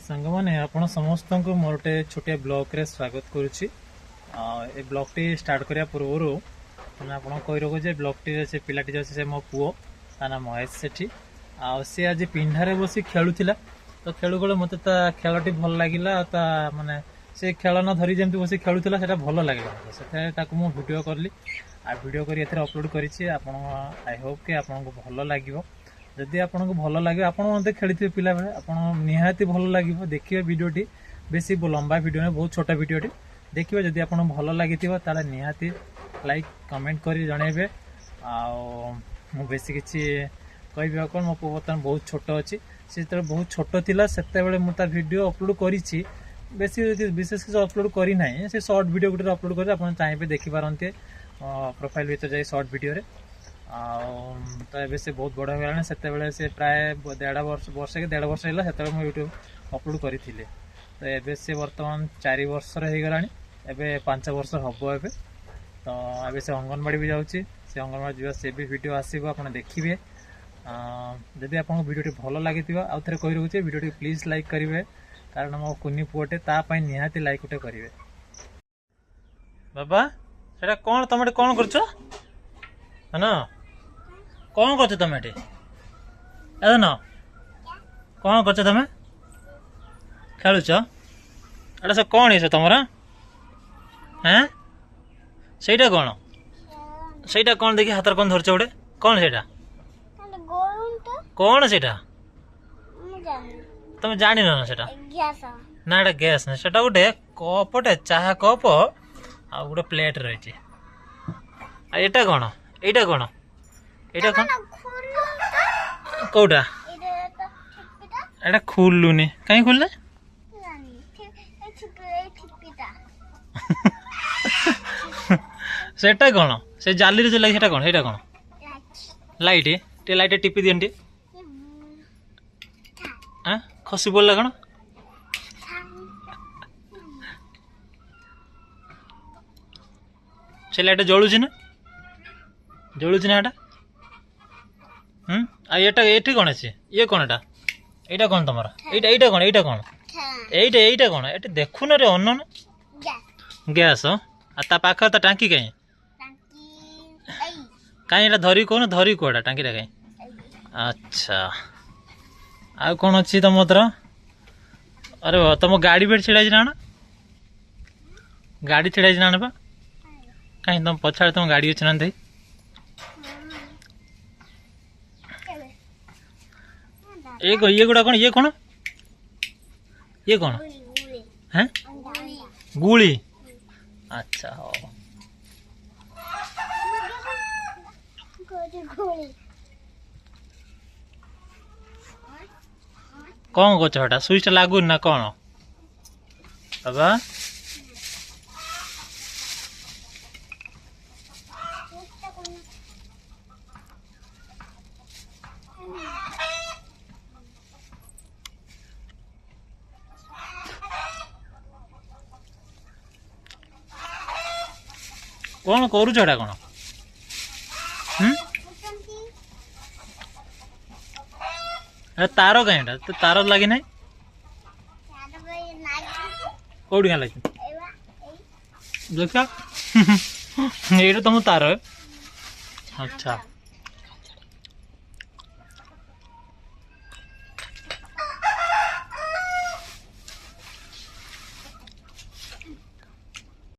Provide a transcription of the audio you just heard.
ସାଙ୍ଗମାନେ ଆପଣ ସମସ୍ତଙ୍କୁ ମୋର ଗୋଟେ ଛୋଟିଆ ବ୍ଲଗ୍ରେ ସ୍ୱାଗତ କରୁଛି। ଏ ବ୍ଲଗ୍ଟି ଷ୍ଟାର୍ଟ କରିବା ପୂର୍ବରୁ ମାନେ ଆପଣଙ୍କୁ କହି ରଖୁଛି ଯେ ବ୍ଲଗ୍ଟିରେ ସେ ପିଲାଟି ଅଛି ସେ ମୋ ପୁଅ, ତା ନାଁ ମହେଶ ସେଠି। ଆଉ ସେ ଆଜି ପିଣ୍ଡାରେ ବସି ଖେଳୁଥିଲା, ତ ଖେଳୁ ଖେଳୁ ମୋତେ ତା ଖେଳଟି ଭଲ ଲାଗିଲା। ଆଉ ତା ମାନେ ସେ ଖେଳନା ଧରି ଯେମିତି ବସି ଖେଳୁଥିଲା ସେଇଟା ଭଲ ଲାଗିଲା ମୋତେ, ସେଥିପାଇଁ ତାକୁ ମୁଁ ଭିଡ଼ିଓ କଲି। ଆଉ ଭିଡ଼ିଓ କରି ଏଥିରେ ଅପଲୋଡ଼ କରିଛି। ଆପଣ ଆଇ ହୋପ୍ କି ଆପଣଙ୍କୁ ଭଲ ଲାଗିବ। ଯଦି ଆପଣଙ୍କୁ ଭଲ ଲାଗିବ, ଆପଣ ମଧ୍ୟ ଖେଳିଥିବେ ପିଲାବେଳେ, ଆପଣ ନିହାତି ଭଲ ଲାଗିବ। ଦେଖିବେ ଭିଡ଼ିଓଟି, ବେଶୀ ଲମ୍ବା ଭିଡ଼ିଓ ନୁହେଁ, ବହୁତ ଛୋଟ ଭିଡ଼ିଓଟି ଦେଖିବେ। ଯଦି ଆପଣଙ୍କୁ ଭଲ ଲାଗିଥିବ ତାହେଲେ ନିହାତି ଲାଇକ୍ କମେଣ୍ଟ କରି ଜଣାଇବେ। ଆଉ ମୁଁ ବେଶୀ କିଛି କହିବି ଆଉ କ'ଣ, ମୋ ପୁଅ ବର୍ତ୍ତମାନ ବହୁତ ଛୋଟ ଅଛି। ସେ ଯେତେବେଳେ ବହୁତ ଛୋଟ ଥିଲା ସେତେବେଳେ ମୁଁ ତା ଭିଡ଼ିଓ ଅପଲୋଡ଼ କରିଛି, ବେଶୀ ବିଶେଷ କିଛି ଅପଲୋଡ଼ କରିନାହିଁ। ସେ ସର୍ଟ ଭିଡ଼ିଓ ଗୋଟେ ଅପଲୋଡ଼ କରି ଆପଣ ଚାହିଁବେ ଦେଖିପାରନ୍ତି ପ୍ରୋଫାଇଲ୍ ଭିତରେ ଯାଇ ସର୍ଟ ଭିଡ଼ିଓରେ। ଆଉ ତ ଏବେ ସେ ବହୁତ ବଡ଼ ହେଇଗଲାଣି। ସେତେବେଳେ ସେ ପ୍ରାୟ ବର୍ଷେ କି ଦେଢ଼ ବର୍ଷ ହେଲା ସେତେବେଳେ ମୁଁ ୟୁଟ୍ୟୁବ୍ ଅପଲୋଡ଼ କରିଥିଲି। ତ ଏବେ ସେ ବର୍ତ୍ତମାନ 4 ବର୍ଷର ହେଇଗଲାଣି, ଏବେ 5 ବର୍ଷ ହେବ ଏବେ। ତ ଏବେ ସେ ଅଙ୍ଗନବାଡ଼ି ବି ଯାଉଛି। ସେ ଅଙ୍ଗନବାଡ଼ି ଯିବା ସେ ବି ଭିଡ଼ିଓ ଆସିବ, ଆପଣ ଦେଖିବେ। ଯଦି ଆପଣଙ୍କୁ ଭିଡ଼ିଓଟି ଭଲ ଲାଗିଥିବ, ଆଉ ଥରେ କହି ରହୁଛି ଭିଡ଼ିଓଟି ପ୍ଲିଜ୍ ଲାଇକ୍ କରିବେ, କାରଣ ମୋ କୁନି ପୁଅଟେ, ତା ପାଇଁ ନିହାତି ଲାଇକ୍ ଗୋଟେ କରିବେ। ବାବା ସେଟା କ'ଣ ତମେ ଏଠି କ'ଣ କରୁଛ? ନା କ'ଣ କରୁଛ ତମେ ଏଠି? ଏ ନା କ'ଣ କରୁଛ ତମେ? ଖେଳୁଛ? ଏଟା ସେ କ'ଣ ହେଇଛ ତମର? ହେଁ ସେଇଟା କ'ଣ? ସେଇଟା କ'ଣ ଦେଖି ହାତରେ କ'ଣ ଧରିଛ ଗୋଟେ? କ'ଣ ସେଇଟା? କ'ଣ ସେଇଟା? ତମେ ଜାଣିନ ନା ସେଇଟା? ନା ଏଟା ଗ୍ୟାସ୍ ନାହିଁ, ସେଟା ଗୋଟେ କପଟେ, ଚାହା କପ ଆଉ ଗୋଟେ ପ୍ଲେଟ୍ ରହିଛି। ଆଉ ଏଇଟା କ'ଣ? ଏଇଟା କ'ଣ? ଏଇଟା କ'ଣ? କୋଉଟା? ଏଟା ଖୋଲୁନି, କାହିଁ ଖୋଲିଲେ? ସେଟା କ'ଣ? ସେ ଜାଲିରେ ଯୋଉ ଲାଗି ସେଟା କ'ଣ? ସେଇଟା କ'ଣ? ଲାଇଟ୍। ଟିକେ ଲାଇଟ୍ ଟିପି ଦିଅନ୍ତି। ଖସି ପଡ଼ିଲା କ'ଣ? ସେ ଲାଇଟ୍ ଜଳୁଛି ନା? ଜଳୁଛି ନା ଏଟା? ଆଉ ଏଟା ଏଠି କ'ଣ ଅଛି? ଇଏ କ'ଣ ଏଟା? ଏଇଟା କ'ଣ ତମର? ଏଇଟା କ'ଣ? ଏଇଟା କ'ଣ? ଏଇଟା କ'ଣ? ଏଠି ଦେଖୁନ ରେ ଅନ୍ନ ନା ଗ୍ୟାସ୍। ଆଉ ତା ପାଖରେ ତା ଟାଙ୍କି କାହିଁ? କାହିଁ ଏଟା ଧରି କହୁନ, ଧରି କୁଆଡ଼ା ଟାଙ୍କିଟା କାହିଁ? ଆଚ୍ଛା, ଆଉ କ'ଣ ଅଛି ତମର? ଆରେ ତମ ଗାଡ଼ି ବେଡ଼ ଛିଡ଼ା ହେଇଛି ନା? ଗାଡ଼ି ଛିଡ଼ା ହେଇଛି ନା ବା? କାହିଁ ତମ ପଛଆଡ଼େ ତମ ଗାଡ଼ି ଅଛି ନା? ଦେଇ ଇଏ ଗୁଡ଼ା କ'ଣ? ଇଏ କ'ଣ? ଇଏ କ'ଣ? ହେଁ ଗୁଳି। ଆଚ୍ଛା ହଉ। କ'ଣ କରୁଛ ସେଟା? ସୁଇଚଟା ଲାଗୁନି ନା କ'ଣ ବାବା? କ'ଣ କରୁଛ ଏଟା କ'ଣ? ତାର କାହିଁ ଏଟା? ତାର ଲାଗି ନାହିଁ? କୋଉଠି କାହିଁ ଲାଗି? ଦେଖ ଏଇଟା ତମ ତାର। ଆଚ୍ଛା।